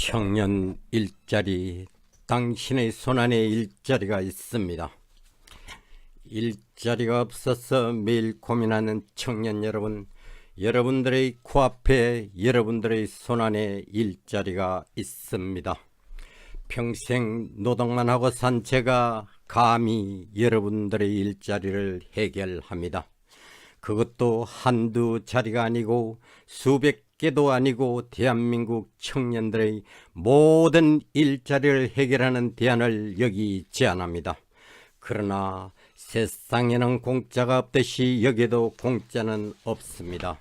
청년 일자리, 당신의 손안에 일자리가 있습니다. 일자리가 없어서 매일 고민하는 청년 여러분, 여러분들의 코앞에 여러분들의 손안에 일자리가 있습니다. 평생 노동만 하고 산 제가 감히 여러분들의 일자리를 해결합니다. 그것도 한두 자리가 아니고 수백 개도 아니고 대한민국 청년들의 모든 일자리를 해결하는 대안을 여기 제안합니다. 그러나 세상에는 공짜가 없듯이 여기도 공짜는 없습니다.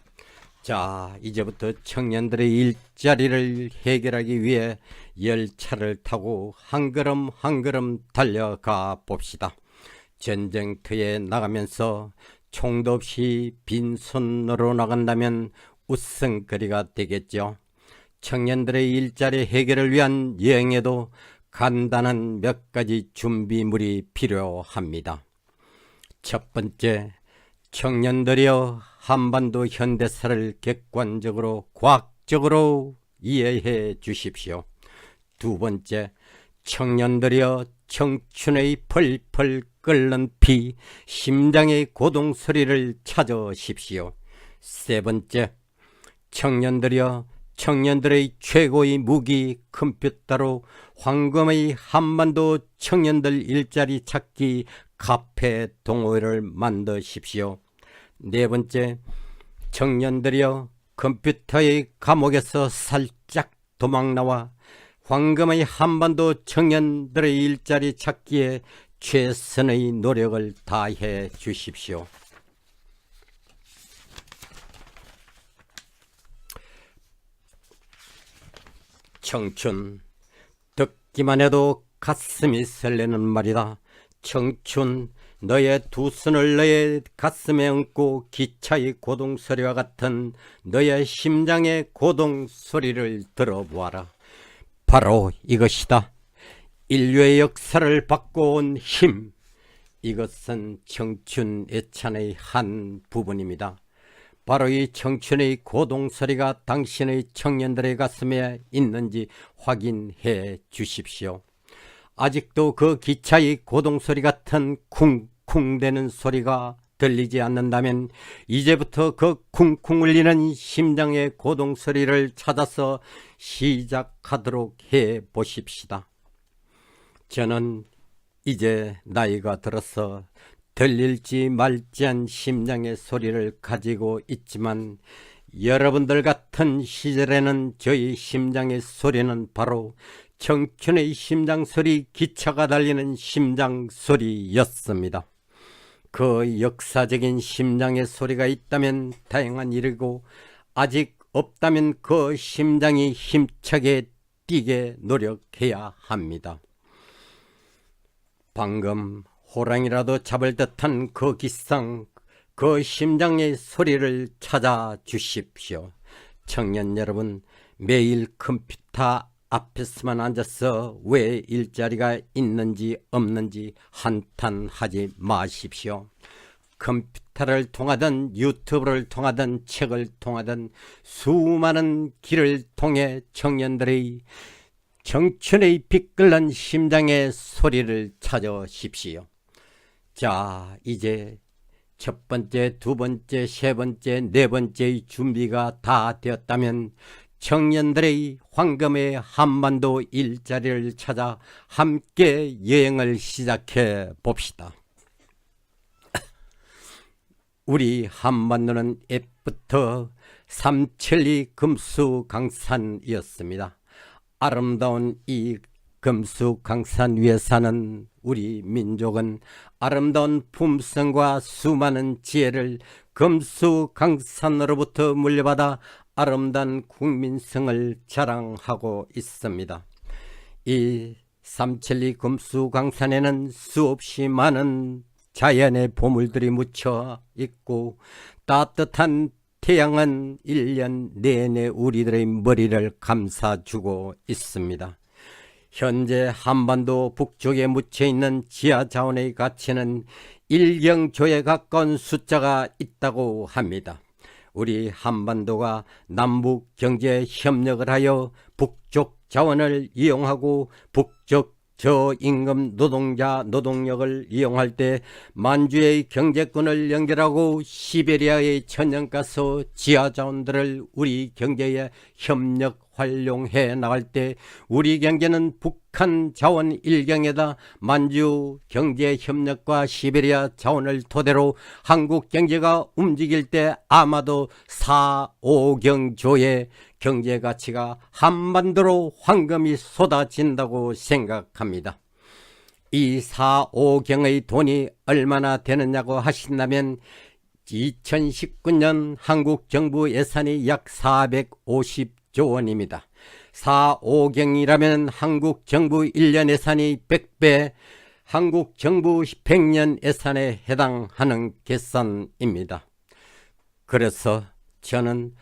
자, 이제부터 청년들의 일자리를 해결하기 위해 열차를 타고 한 걸음 한 걸음 달려가 봅시다. 전쟁터에 나가면서 총도 없이 빈손으로 나간다면 우승거리가 되겠죠. 청년들의 일자리 해결을 위한 여행에도 간단한 몇 가지 준비물이 필요합니다. 첫 번째, 청년들이여 한반도 현대사를 객관적으로 과학적으로 이해해 주십시오. 두 번째, 청년들이여 청춘의 펄펄 끓는 피, 심장의 고동 소리를 찾으십시오. 세 번째, 청년들이여 청년들의 최고의 무기 컴퓨터로 황금의 한반도 청년들 일자리 찾기 카페 동호회를 만드십시오. 네 번째, 청년들이여 컴퓨터의 감옥에서 살짝 도망나와 황금의 한반도 청년들의 일자리 찾기에 최선의 노력을 다해 주십시오. 청춘, 듣기만 해도 가슴이 설레는 말이다. 청춘, 너의 두 손을 너의 가슴에 얹고 기차의 고동소리와 같은 너의 심장의 고동소리를 들어보아라. 바로 이것이다. 인류의 역사를 바꿔온 힘. 이것은 청춘 애찬의 한 부분입니다. 바로 이 청춘의 고동소리가 당신의 청년들의 가슴에 있는지 확인해 주십시오. 아직도 그 기차의 고동소리 같은 쿵쿵대는 소리가 들리지 않는다면 이제부터 그 쿵쿵 울리는 심장의 고동소리를 찾아서 시작하도록 해 보십시다. 저는 이제 나이가 들어서 들릴지 말지한 심장의 소리를 가지고 있지만 여러분들 같은 시절에는 저희 심장의 소리는 바로 청춘의 심장소리, 기차가 달리는 심장소리였습니다. 그 역사적인 심장의 소리가 있다면 다행한 일이고 아직 없다면 그 심장이 힘차게 뛰게 노력해야 합니다. 방금 호랑이라도 잡을 듯한 그 기상, 그 심장의 소리를 찾아 주십시오. 청년 여러분, 매일 컴퓨터 앞에서만 앉아서 왜 일자리가 있는지 없는지 한탄하지 마십시오. 컴퓨터를 통하든 유튜브를 통하든 책을 통하든 수많은 길을 통해 청년들의 청춘의 빛끓는 심장의 소리를 찾으십시오. 자, 이제 첫 번째, 두 번째, 세 번째, 네 번째의 준비가 다 되었다면 청년들의 황금의 한반도 일자리를 찾아 함께 여행을 시작해 봅시다. 우리 한반도는 옛부터 삼천리 금수강산이었습니다. 아름다운 이 금수강산 위에 사는 우리 민족은 아름다운 품성과 수많은 지혜를 금수강산으로부터 물려받아 아름다운 국민성을 자랑하고 있습니다. 이 삼천리 금수강산에는 수없이 많은 자연의 보물들이 묻혀 있고 따뜻한 태양은 1년 내내 우리들의 머리를 감싸주고 있습니다. 현재 한반도 북쪽에 묻혀있는 지하자원의 가치는 1경조에 가까운 숫자가 있다고 합니다. 우리 한반도가 남북 경제 협력을 하여 북쪽 자원을 이용하고 북쪽 저임금 노동력을 이용할 때 만주의 경제권을 연결하고 시베리아의 천연가스 지하자원들을 우리 경제에 협력 활용해 나갈 때 우리 경제는 북한 자원 일경에다 만주 경제협력과 시베리아 자원을 토대로 한국 경제가 움직일 때 아마도 4, 5경조의 경제 가치가 한반도로 황금이 쏟아진다고 생각합니다. 이 4, 5경의 돈이 얼마나 되느냐고 하신다면 2019년 한국 정부 예산이 약 450조 원입니다. 4, 5경이라면 한국 정부 1년 예산이 100배, 한국 정부 100년 예산에 해당하는 계산입니다. 그래서 저는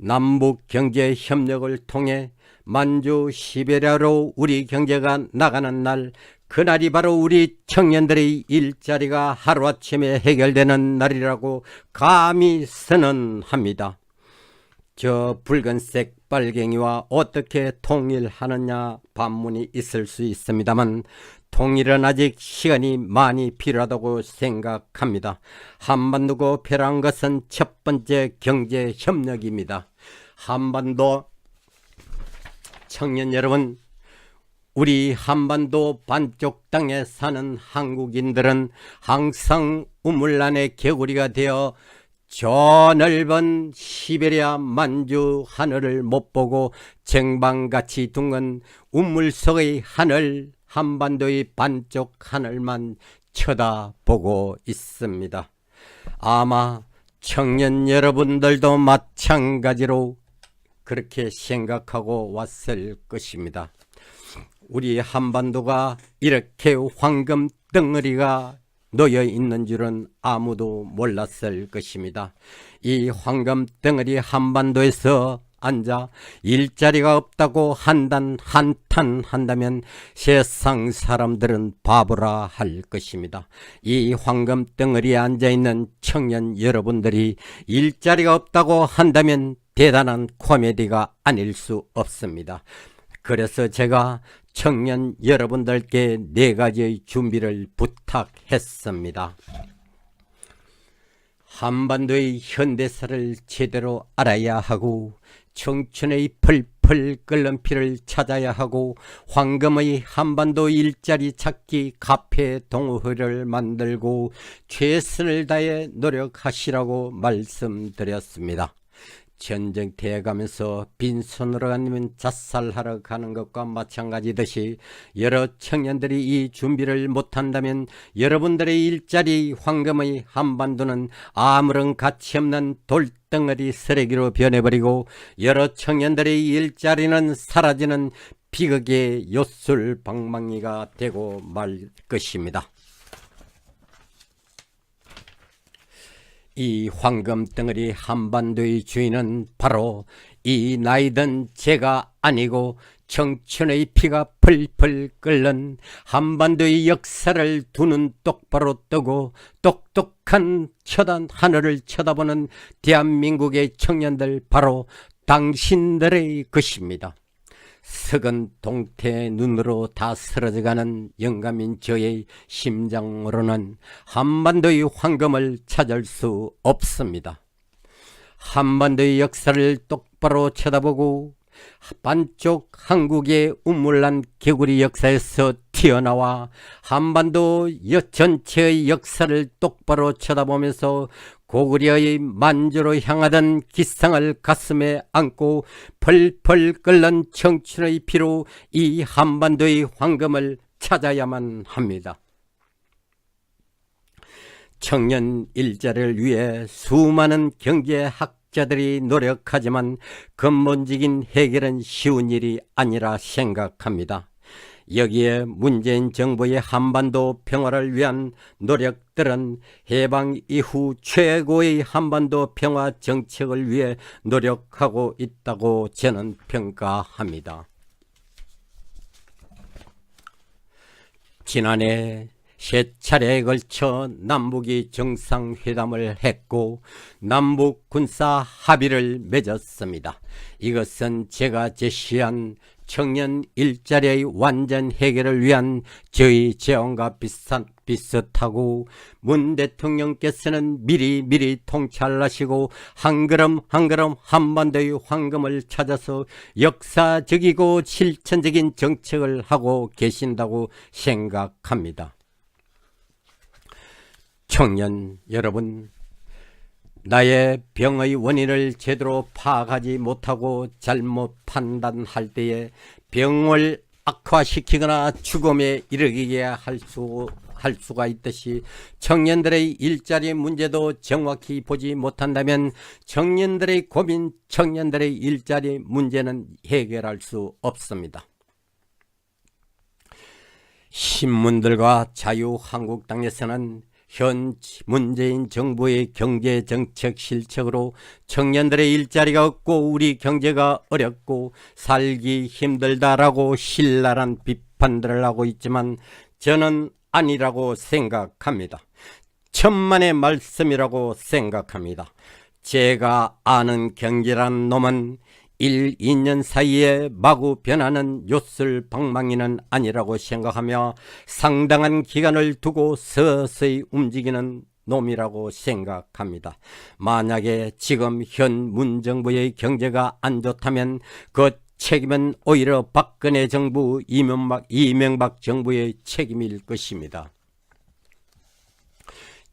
남북 경제 협력을 통해 만주 시베리아로 우리 경제가 나가는 날, 그날이 바로 우리 청년들의 일자리가 하루아침에 해결되는 날이라고 감히 선언합니다. 저 붉은색 빨갱이와 어떻게 통일하느냐 반문이 있을 수 있습니다만 통일은 아직 시간이 많이 필요하다고 생각합니다. 한반도가 필요한 것은 첫 번째 경제 협력입니다. 한반도 청년 여러분, 우리 한반도 반쪽 땅에 사는 한국인들은 항상 우물란의 개구리가 되어 저 넓은 시베리아 만주 하늘을 못 보고 쟁반같이 둥근 우물 속의 하늘, 한반도의 반쪽 하늘만 쳐다보고 있습니다. 아마 청년 여러분들도 마찬가지로 그렇게 생각하고 왔을 것입니다. 우리 한반도가 이렇게 황금 덩어리가 놓여 있는 줄은 아무도 몰랐을 것입니다. 이 황금 덩어리 한반도에서 앉아 일자리가 없다고 한탄한다면 세상 사람들은 바보라 할 것입니다. 이 황금 덩어리에 앉아있는 청년 여러분들이 일자리가 없다고 한다면 대단한 코미디가 아닐 수 없습니다. 그래서 제가 청년 여러분들께 4가지의 준비를 부탁했습니다. 한반도의 현대사를 제대로 알아야 하고 청춘의 펄펄 끓는 피를 찾아야 하고 황금의 한반도 일자리 찾기 카페 동호회를 만들고 최선을 다해 노력하시라고 말씀드렸습니다. 전쟁터에 가면서 빈손으로 가면 자살하러 가는 것과 마찬가지듯이 여러 청년들이 이 준비를 못한다면 여러분들의 일자리 황금의 한반도는 아무런 가치 없는 돌덩어리 쓰레기로 변해버리고 여러 청년들의 일자리는 사라지는 비극의 요술방망이가 되고 말 것입니다. 이 황금 덩어리 한반도의 주인은 바로 이 나이든 제가 아니고 청춘의 피가 펄펄 끓는 한반도의 역사를 두 눈 똑바로 뜨고 똑똑한 하늘을 쳐다보는 대한민국의 청년들, 바로 당신들의 것입니다. 석은 동태의 눈으로 다 쓰러져가는 영감인 저의 심장으로는 한반도의 황금을 찾을 수 없습니다. 한반도의 역사를 똑바로 쳐다보고 반쪽 한국의 우물난 개구리 역사에서 튀어나와 한반도 전체의 역사를 똑바로 쳐다보면서 고구려의 만주로 향하던 기상을 가슴에 안고 펄펄 끓는 청춘의 피로 이 한반도의 황금을 찾아야만 합니다. 청년 일자리를 위해 수많은 경제학자들이 노력하지만 근본적인 해결은 쉬운 일이 아니라 생각합니다. 여기에 문재인 정부의 한반도 평화를 위한 노력들은 해방 이후 최고의 한반도 평화 정책을 위해 노력하고 있다고 저는 평가합니다. 지난해 3차례에 걸쳐 남북이 정상회담을 했고 남북 군사 합의를 맺었습니다. 이것은 제가 제시한 청년 일자리의 완전 해결을 위한 저희 제안과 비슷하고 문 대통령께서는 미리 통찰하시고 한 걸음 한 걸음 한반도의 황금을 찾아서 역사적이고 실천적인 정책을 하고 계신다고 생각합니다. 청년 여러분, 나의 병의 원인을 제대로 파악하지 못하고 잘못 판단할 때에 병을 악화시키거나 죽음에 이르게 할 수가 있듯이 청년들의 일자리 문제도 정확히 보지 못한다면 청년들의 고민, 청년들의 일자리 문제는 해결할 수 없습니다. 신문들과 자유한국당에서는 현 문재인 정부의 경제정책 실책으로 청년들의 일자리가 없고 우리 경제가 어렵고 살기 힘들다라고 신랄한 비판들을 하고 있지만 저는 아니라고 생각합니다. 천만의 말씀이라고 생각합니다. 제가 아는 경제란 놈은 1, 2년 사이에 마구 변하는 요술방망이는 아니라고 생각하며 상당한 기간을 두고 서서히 움직이는 놈이라고 생각합니다. 만약에 지금 현 문정부의 경제가 안 좋다면 그 책임은 오히려 박근혜 정부, 이명박 정부의 책임일 것입니다.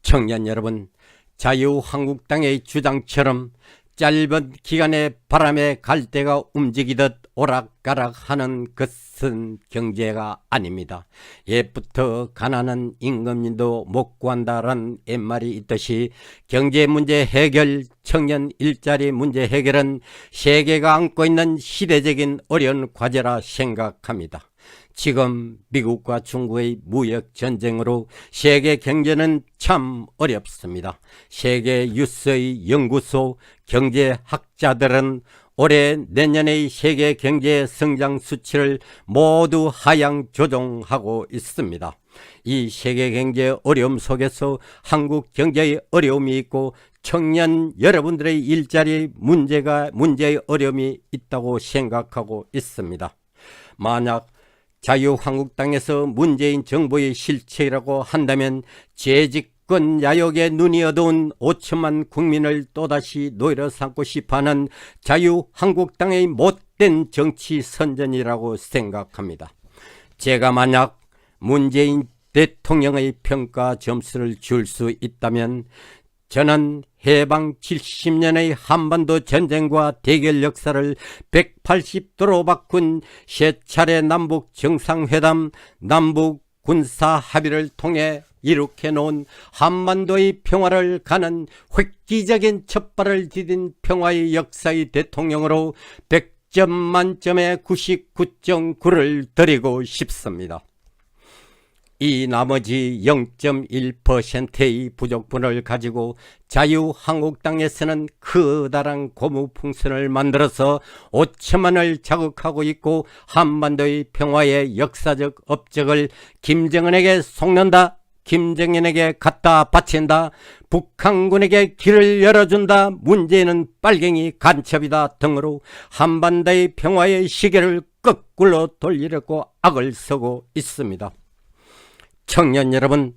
청년 여러분, 자유한국당의 주장처럼 짧은 기간에 바람에 갈대가 움직이듯 오락가락하는 것은 경제가 아닙니다. 옛부터 가난한 임금님도 못 구한다는 옛말이 있듯이 경제 문제 해결, 청년 일자리 문제 해결은 세계가 안고 있는 시대적인 어려운 과제라 생각합니다. 지금 미국과 중국의 무역 전쟁으로 세계 경제는 참 어렵습니다. 세계 뉴스의 연구소 경제학자들은 올해 내년의 세계 경제 성장 수치를 모두 하향 조정하고 있습니다. 이 세계 경제 어려움 속에서 한국 경제의 어려움이 있고 청년 여러분들의 일자리 문제의 어려움이 있다고 생각하고 있습니다. 만약 자유한국당에서 문재인 정부의 실책이라고 한다면 재집권 야욕에 눈이 어두운 5천만 국민을 또다시 노예로 삼고 싶어하는 자유한국당의 못된 정치 선전이라고 생각합니다. 제가 만약 문재인 대통령의 평가 점수를 줄 수 있다면 저는 해방 70년의 한반도 전쟁과 대결 역사를 180도로 바꾼 세 차례 남북 정상회담, 남북 군사 합의를 통해 이룩해 놓은 한반도의 평화를 가는 획기적인 첫발을 디딘 평화의 역사의 대통령으로 100점 만점에 99.9를 드리고 싶습니다. 이 나머지 0.1%의 부족분을 가지고 자유한국당에서는 커다란 고무풍선을 만들어서 5천만을 자극하고 있고 한반도의 평화의 역사적 업적을 김정은에게 속는다, 김정은에게 갖다 바친다, 북한군에게 길을 열어준다, 문재인은 빨갱이 간첩이다 등으로 한반도의 평화의 시계를 거꾸로 돌리려고 악을 쓰고 있습니다. 청년 여러분,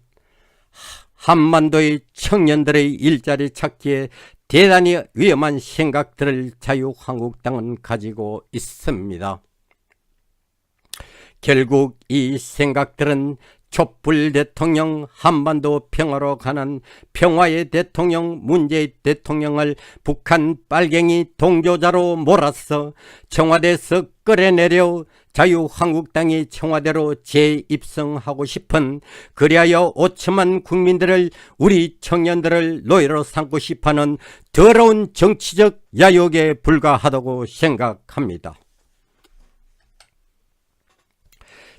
한반도의 청년들의 일자리 찾기에 대단히 위험한 생각들을 자유한국당은 가지고 있습니다. 결국 이 생각들은 촛불 대통령, 한반도 평화로 가는 평화의 대통령 문재인 대통령을 북한 빨갱이 동조자로 몰아서 청와대에서 끌어내려 자유한국당이 청와대로 재입성하고 싶은, 그리하여 5천만 국민들을, 우리 청년들을 노예로 삼고 싶어하는 더러운 정치적 야욕에 불과하다고 생각합니다.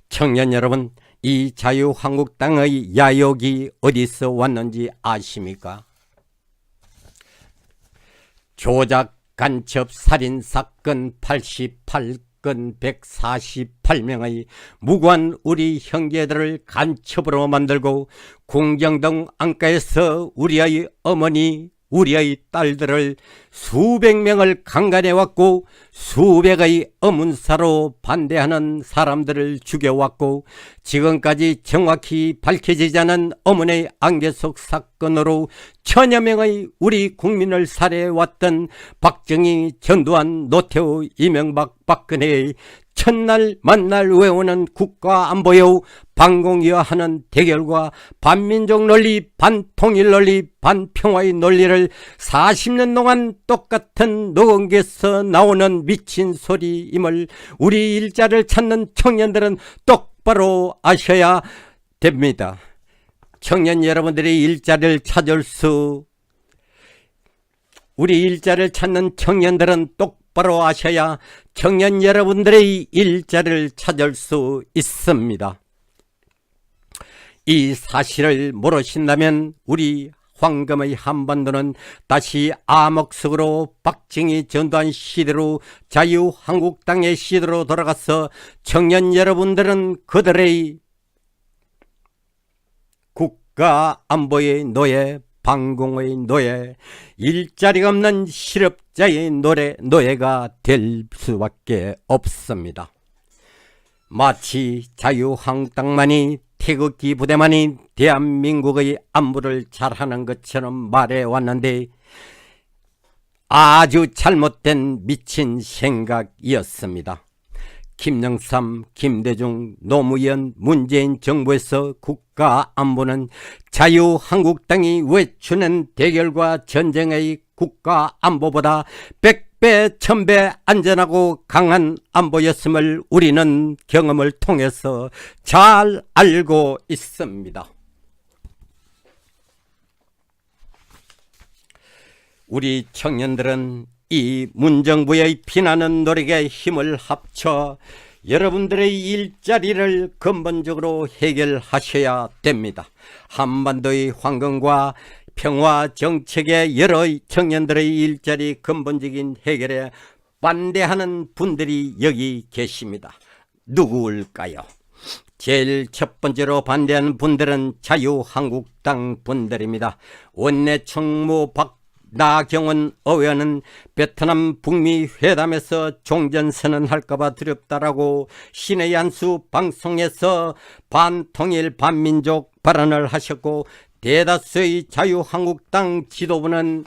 청년 여러분, 이 자유한국당의 야욕이 어디서 왔는지 아십니까? 조작, 간첩, 살인 사건 88건 148명의 무고한 우리 형제들을 간첩으로 만들고 궁정동 안가에서 우리의 어머니, 우리의 딸들을 수백 명을 강간해왔고 수백의 어문사로 반대하는 사람들을 죽여왔고 지금까지 정확히 밝혀지지 않은 어머니의 안개속 사건으로 천여 명의 우리 국민을 살해해왔던 박정희, 전두환, 노태우, 이명박, 박근혜의 첫날 만날 외우는 국가안보요 반공이와 하는 대결과 반민족 논리, 반통일 논리, 반평화의 논리를 40년 동안 똑같은 녹음기에서 나오는 미친 소리임을 우리 일자를 찾는 청년들은 똑바로 아셔야 됩니다. 청년 여러분들이 일자를 찾을 수, 우리 일자를 찾는 청년들은 똑바로 아셔야 청년 여러분들의 일자를 찾을 수 있습니다. 이 사실을 모르신다면 우리 황금의 한반도는 다시 암흑석으로 박정희, 전두환 시대로 자유한국당의 시대로 돌아가서 청년 여러분들은 그들의 국가안보의 노예, 반공의 노예, 일자리가 없는 실업자의 노예가 될 수밖에 없습니다. 마치 자유한국당만이, 태극기 부대만이 대한민국의 안보를 잘하는 것처럼 말해왔는데 아주 잘못된 미친 생각이었습니다. 김영삼, 김대중, 노무현, 문재인 정부에서 국가안보는 자유한국당이 외치는 대결과 전쟁의 국가안보보다 100배, 1000배 안전하고 강한 안보였음을 우리는 경험을 통해서 잘 알고 있습니다. 우리 청년들은 이 문정부의 피나는 노력에 힘을 합쳐 여러분들의 일자리를 근본적으로 해결하셔야 됩니다. 한반도의 황금과 평화 정책의 여러 청년들의 일자리 근본적인 해결에 반대하는 분들이 여기 계십니다. 누구일까요? 제일 첫 번째로 반대하는 분들은 자유한국당 분들입니다. 원내 총무 나경원 의원은 베트남 북미 회담에서 종전선언 할까봐 두렵다라고 신의 한수 방송에서 반통일 반민족 발언을 하셨고 대다수의 자유한국당 지도부는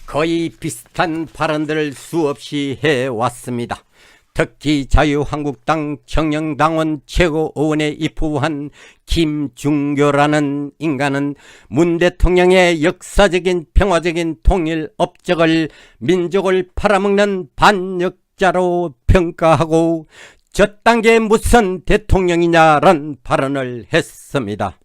거의 비슷한 발언들을 수없이 해왔습니다. 특히 자유한국당 청년당원 최고의원에 입후한 김중교라는 인간은 문 대통령의 역사적인 평화적인 통일 업적을 민족을 팔아먹는 반역자로 평가하고 저딴 게 무슨 대통령이냐란 발언을 했습니다.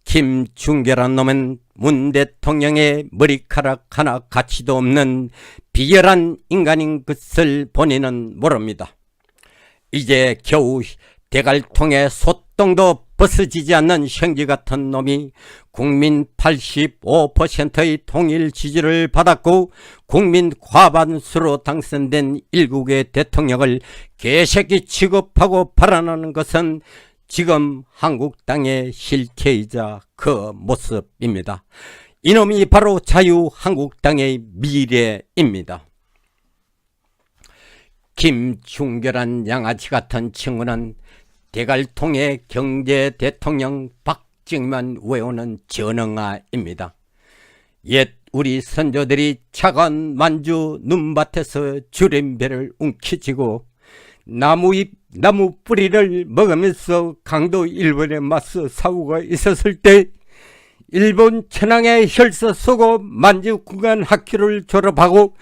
김중교란 놈은 문 대통령의 머리카락 하나 가치도 없는 비열한 인간인 것을 본인은 모릅니다. 이제 겨우 대갈통에 소똥도 벗어지지 않는 형제 같은 놈이 국민 85%의 통일 지지를 받았고 국민 과반수로 당선된 일국의 대통령을 개새끼 취급하고 발언하는 것은 지금 한국당의 실체이자 그 모습입니다. 이놈이 바로 자유한국당의 미래입니다. 김중결한 양아치 같은 친구는 대갈통의 경제 대통령 박정희만 외우는 전응아입니다. 옛 우리 선조들이 차가운 만주 눈밭에서 주림배를 움켜쥐고 나무잎, 나무 뿌리를 먹으면서 강도 일본에 맞서 싸우고 있었을 때 일본 천황의 혈서 쓰고 만주군관 학교를 졸업하고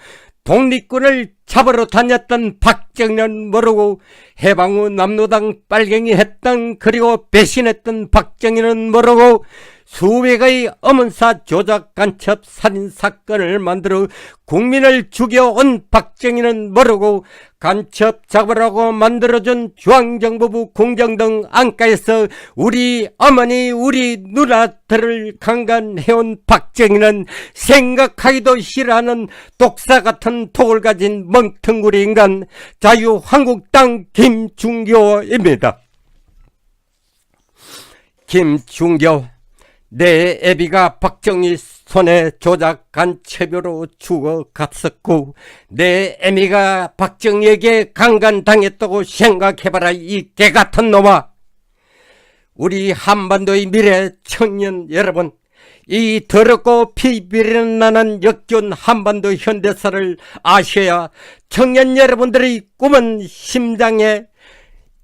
독립군을 잡으러 다녔던 박정희는 모르고 해방 후 남노당 빨갱이 했던 그리고 배신했던 박정희는 모르고 수백의 어문사 조작 간첩 살인 사건을 만들어 국민을 죽여온 박정희는 모르고 간첩 잡으라고 만들어준 중앙정보부 공정등 안가에서 우리 어머니 우리 누나들을 강간해온 박정희는 생각하기도 싫어하는 독사 같은 독을 가진 멍텅구리 인간 자유한국당 김중교입니다. 김중교 내 애비가 박정희 손에 조작한 채비로 죽어갔었고 내 애미가 박정희에게 강간당했다고 생각해봐라. 이 개같은 놈아. 우리 한반도의 미래 청년 여러분, 이 더럽고 피비린 나는 역겨운 한반도 현대사를 아셔야 청년 여러분들의 꿈은 심장에,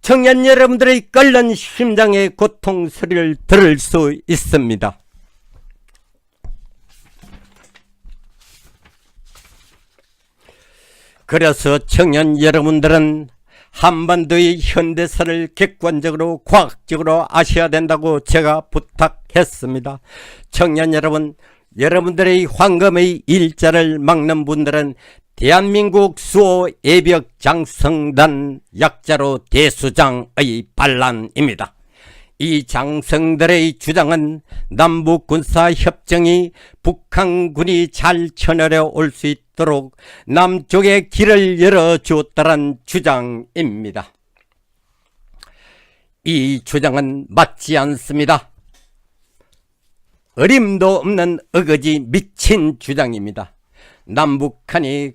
청년 여러분들의 끓는 심장의 고통 소리를 들을 수 있습니다. 그래서 청년 여러분들은 한반도의 현대사를 객관적으로 과학적으로 아셔야 된다고 제가 부탁했습니다. 청년 여러분, 여러분들의 황금의 일자를 막는 분들은 대한민국 수호 예비역 장성단, 약자로 대수장의 반란입니다. 이 장성들의 주장은 남북군사협정이 북한군이 잘 쳐내려 올 수 있도록 남쪽에 길을 열어주었다는 주장입니다. 이 주장은 맞지 않습니다. 어림도 없는 어거지 미친 주장입니다. 남북한이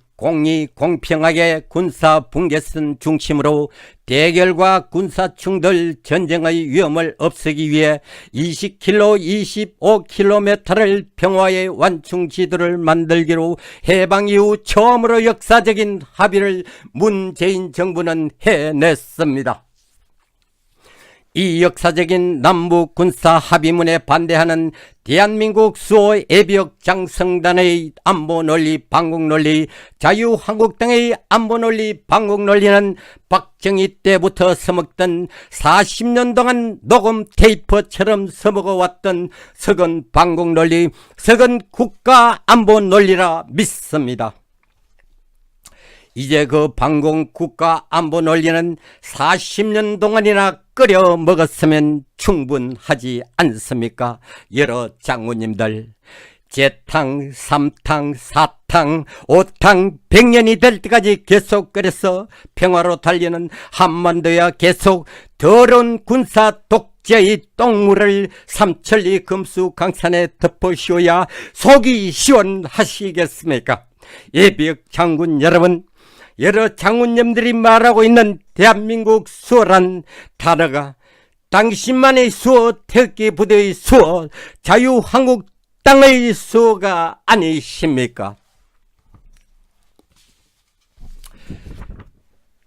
공평하게 군사분계선 중심으로 대결과 군사충돌 전쟁의 위험을 없애기 위해 20km, 25km를 평화의 완충지도를 만들기로 해방 이후 처음으로 역사적인 합의를 문재인 정부는 해냈습니다. 이 역사적인 남북 군사 합의문에 반대하는 대한민국 수호 예비역 장성단의 안보 논리, 방공 논리, 자유한국당의 안보 논리, 방공 논리는 박정희 때부터 써먹던 40년 동안 녹음 테이프처럼 써먹어왔던 서건 방공 논리, 서건 국가 안보 논리라 믿습니다. 이제 그 방공 국가 안보 논리는 40년 동안이나 끓여 먹었으면 충분하지 않습니까? 여러 장군님들, 재탕, 3탕, 4탕, 5탕, 100년이 될 때까지 계속 끓여서 평화로 달리는 한반도야 계속 더러운 군사 독재의 똥물을 삼천리 금수강산에 덮어씌워야 속이 시원하시겠습니까? 예비역 장군 여러분, 여러 장군님들이 말하고 있는 대한민국 수호란 단어가 당신만의 수호, 태극기 부대의 수호, 자유한국당의 수호가 아니십니까?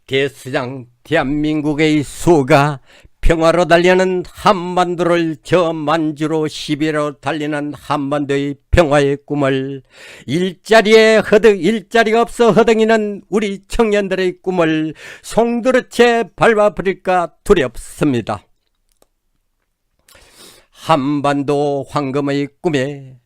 대수장 대한민국의 수호가 평화로 달리는 한반도를 저 만주로 시비로 달리는 한반도의 평화의 꿈을, 일자리에 일자리가 없어 허덕이는 우리 청년들의 꿈을 송두리째 밟아버릴까 두렵습니다. 한반도 황금의 꿈에,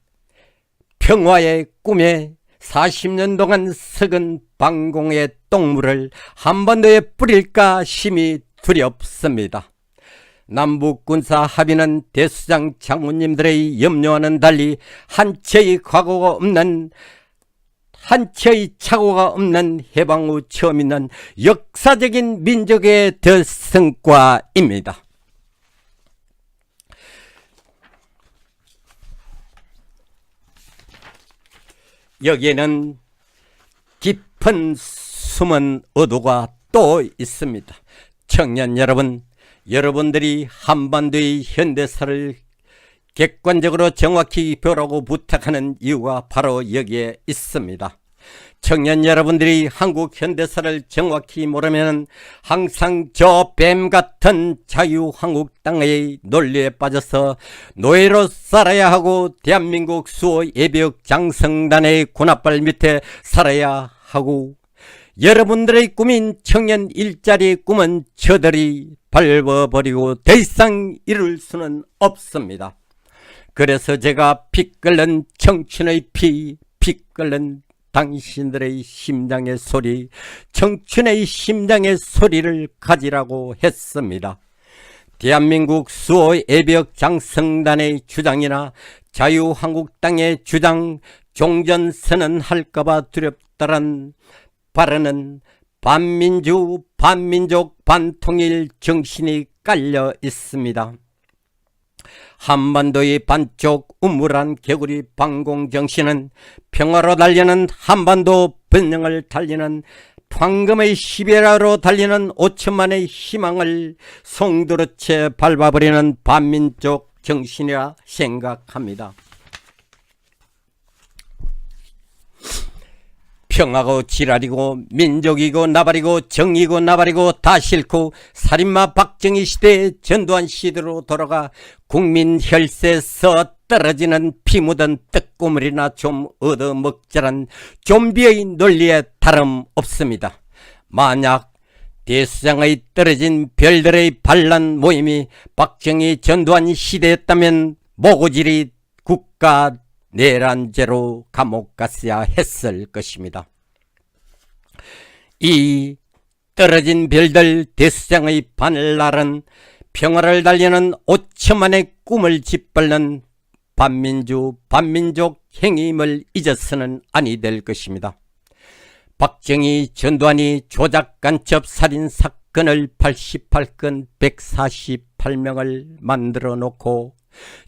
평화의 꿈에 40년 동안 썩은 방공의 똥물을 한반도에 뿌릴까 심히 두렵습니다. 남북군사 합의는 대수장 장군님들의 염려와는 달리 한치의 착오가 없는 해방 후 처음 있는 역사적인 민족의 대성과입니다. 여기에는 깊은 숨은 의도가 또 있습니다. 청년 여러분, 여러분들이 한반도의 현대사를 객관적으로 정확히 보라고 부탁하는 이유가 바로 여기에 있습니다. 청년 여러분들이 한국 현대사를 정확히 모르면 항상 저 뱀같은 자유한국당의 논리에 빠져서 노예로 살아야 하고 대한민국 수호 예비역 장성단의 군합발 밑에 살아야 하고, 여러분들의 꿈인 청년 일자리의 꿈은 저들이 밟아버리고 더 이상 이룰 수는 없습니다. 그래서 제가 피 끓는 청춘의 피 끓는 당신들의 심장의 소리, 청춘의 심장의 소리를 가지라고 했습니다. 대한민국 수호 예비역 장성단의 주장이나 자유한국당의 주장, 종전선언할까봐 두렵다란 발언은 반민주, 반민족, 반통일 정신이 깔려 있습니다. 한반도의 반쪽 우물한 개구리 방공정신은 평화로 달리는 한반도 번영을 달리는 황금의 시베리아로 달리는 5천만의 희망을 송두리째 밟아버리는 반민족 정신이라 생각합니다. 평화고 지랄이고 민족이고 나발이고 정의고 나발이고 다 싫고 살인마 박정희 시대에 전두환 시대로 돌아가 국민 혈세에서 떨어지는 피 묻은 떡고물이나 좀 얻어먹자란 좀비의 논리에 다름없습니다. 만약 대수장의 떨어진 별들의 반란 모임이 박정희 전두환 시대였다면 모고질이 국가 내란죄로 감옥 갔어야 했을 것입니다. 이 떨어진 별들 대수장의 반란은 평화를 달리는 5천만의 꿈을 짓밟는 반민족 행위임을 잊어서는 아니 될 것입니다. 박정희 전두환이 조작 간첩 살인 사건을 88건 148명을 만들어 놓고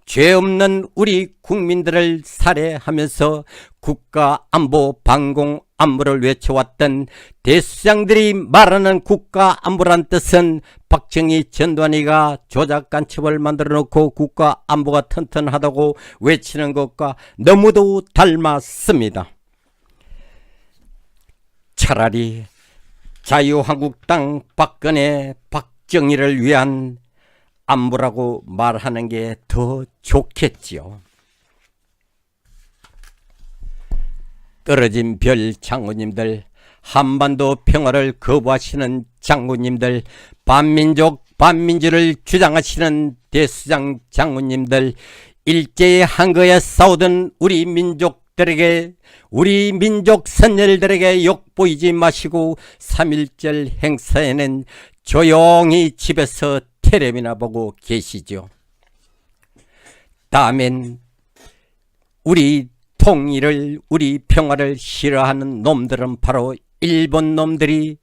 죄 없는 우리 국민들을 살해하면서 국가안보 방공안보를 외쳐왔던 대수장들이 말하는 국가안보란 뜻은 박정희 전두환이가 조작 간첩을 만들어 놓고 국가안보가 튼튼하다고 외치는 것과 너무도 닮았습니다. 차라리 자유한국당 박근혜 박정희를 위한 안보라고 말하는 게 더 좋겠지요. 떨어진 별 장군님들, 한반도 평화를 거부하시는 장군님들, 반민주를 주장하시는 대수장 장군님들, 일제의 한거에 싸우던 우리 민족들에게, 우리 민족 선열들에게 욕보이지 마시고 3.1절 행사에는 조용히 집에서 텔레비나 보고 계시죠. 다음엔 우리 통일을, 우리 평화를 싫어하는 놈들은 바로 일본 놈들이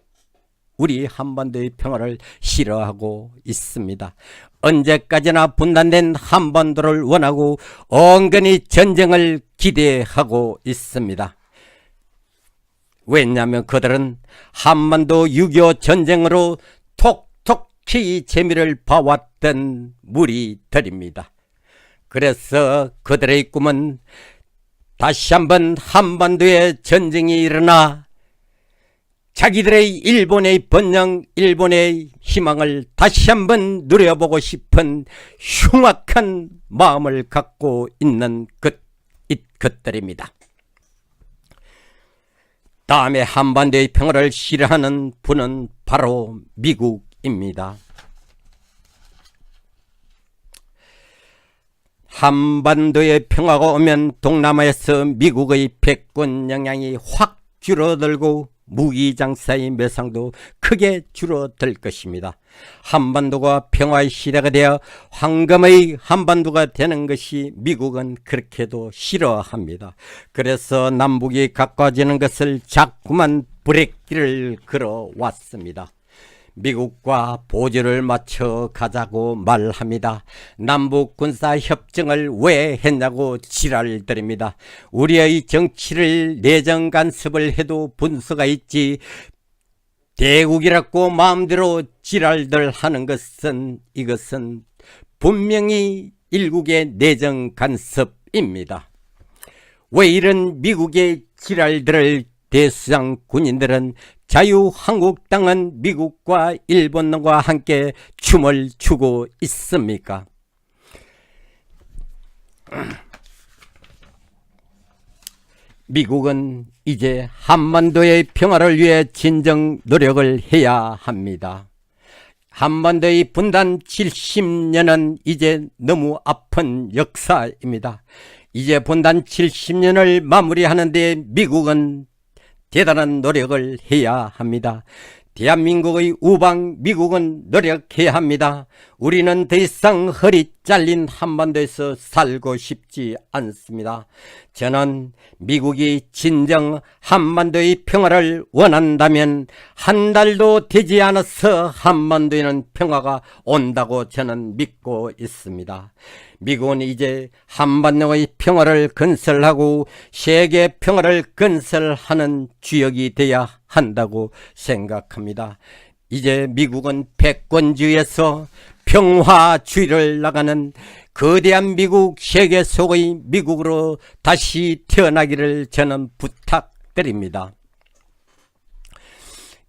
우리 한반도의 평화를 싫어하고 있습니다. 언제까지나 분단된 한반도를 원하고 은근히 전쟁을 기대하고 있습니다. 왜냐하면 그들은 한반도 6.25 전쟁으로 톡톡히 재미를 봐왔던 무리들입니다. 그래서 그들의 꿈은 다시 한번 한반도에 전쟁이 일어나 자기들의 일본의 번영, 일본의 희망을 다시 한번 누려보고 싶은 흉악한 마음을 갖고 있는 것들입니다. 다음에 한반도의 평화를 싫어하는 분은 바로 미국입니다. 한반도의 평화가 오면 동남아에서 미국의 패권 영향이 확 줄어들고 무기장사의 매상도 크게 줄어들 것입니다. 한반도가 평화의 시대가 되어 황금의 한반도가 되는 것이 미국은 그렇게도 싫어합니다. 그래서 남북이 가까워지는 것을 자꾸만 브레이크를 걸어왔습니다. 미국과 보조를 맞춰 가자고 말합니다. 남북 군사 협정을 왜 했냐고 지랄들입니다. 우리의 정치를 내정 간섭을 해도 분수가 있지 대국이라고 마음대로 지랄들 하는 것은 이것은 분명히 일국의 내정 간섭입니다. 왜 이런 미국의 지랄들을 대수장 군인들은 자유한국당은 미국과 일본과 함께 춤을 추고 있습니까? 미국은 이제 한반도의 평화를 위해 진정 노력을 해야 합니다. 한반도의 분단 70년은 이제 너무 아픈 역사입니다. 이제 분단 70년을 마무리하는데 미국은 대단한 노력을 해야 합니다. 대한민국의 우방 미국은 노력해야 합니다. 우리는 더 이상 허리 잘린 한반도에서 살고 싶지 않습니다. 저는 미국이 진정 한반도의 평화를 원한다면 한 달도 되지 않아서 한반도에는 평화가 온다고 저는 믿고 있습니다. 미국은 이제 한반도의 평화를 건설하고 세계 평화를 건설하는 주역이 되어야 한다고 생각합니다. 이제 미국은 패권주의에서 평화주의를 나가는 거대한 미국, 세계 속의 미국으로 다시 태어나기를 저는 부탁드립니다.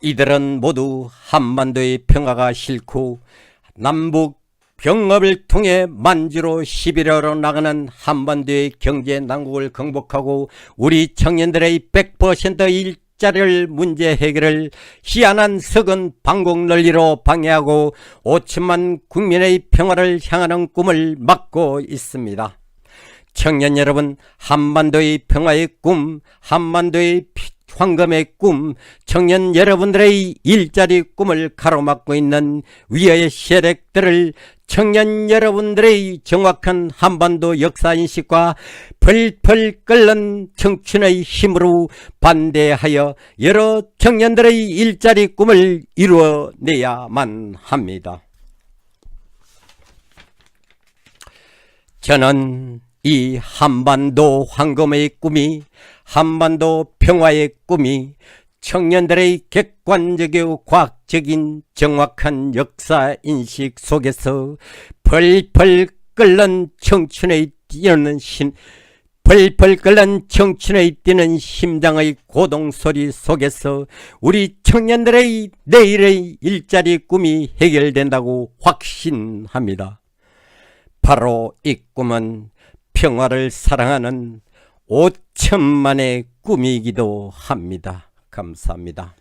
이들은 모두 한반도의 평화가 싫고 남북 병합을 통해 만주로 시비리로 나가는 한반도의 경제 난국을 극복하고 우리 청년들의 100% 일자리를 문제 해결을 희한한 석은 방공 논리로 방해하고 5천만 국민의 평화를 향하는 꿈을 막고 있습니다. 청년 여러분, 한반도의 평화의 꿈, 한반도의 황금의 꿈, 청년 여러분들의 일자리 꿈을 가로막고 있는 위의 세력들을 청년 여러분들의 정확한 한반도 역사인식과 펄펄 끓는 청춘의 힘으로 반대하여 여러 청년들의 일자리 꿈을 이루어내야만 합니다. 저는 이 한반도 황금의 꿈이, 한반도 평화의 꿈이 청년들의 객관적이고 과학적인 정확한 역사인식 속에서 펄펄 끓는 청춘의 뛰는 펄펄 끓는 청춘의 뛰는 심장의 고동소리 속에서 우리 청년들의 내일의 일자리 꿈이 해결된다고 확신합니다. 바로 이 꿈은 평화를 사랑하는 5천만의 꿈이기도 합니다. 감사합니다.